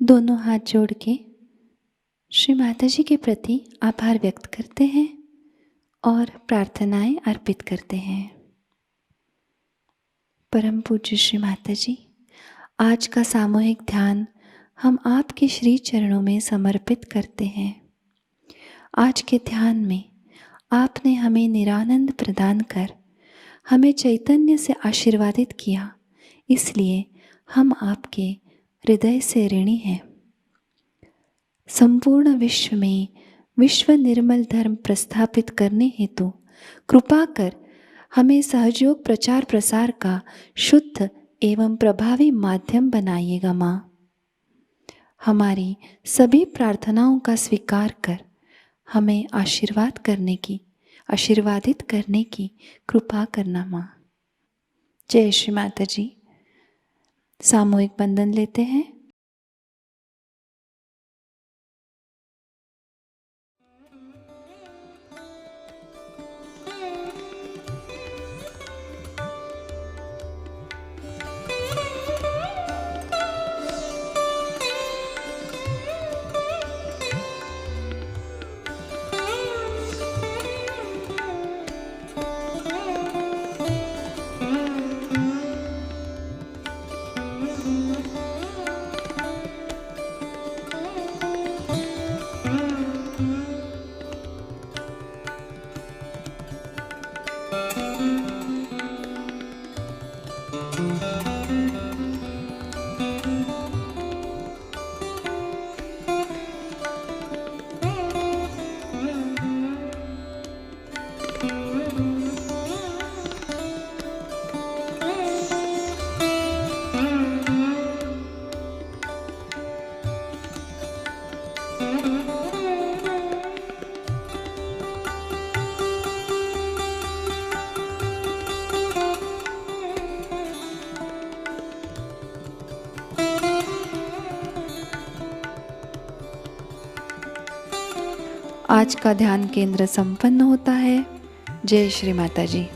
Speaker 1: दोनों हाथ जोड़ के श्री माता जी के प्रति आभार व्यक्त करते हैं और प्रार्थनाएं अर्पित करते हैं। परम पूज्य श्री माता जी, आज का सामूहिक ध्यान हम आपके श्री चरणों में समर्पित करते हैं। आज के ध्यान में आपने हमें निरानंद प्रदान कर हमें चैतन्य से आशीर्वादित किया, इसलिए हम आपके हृदय से ऋणी हैं। संपूर्ण विश्व में विश्व निर्मल धर्म प्रस्थापित करने हेतु कृपा कर हमें सहयोग प्रचार प्रसार का शुद्ध एवं प्रभावी माध्यम बनाइएगा माँ। हमारी सभी प्रार्थनाओं का स्वीकार कर हमें आशीर्वादित करने की कृपा करना माँ। जय श्री माता जी। सामूहिक बंधन लेते हैं। आज का ध्यान केंद्र संपन्न होता है। जय श्री माता जी।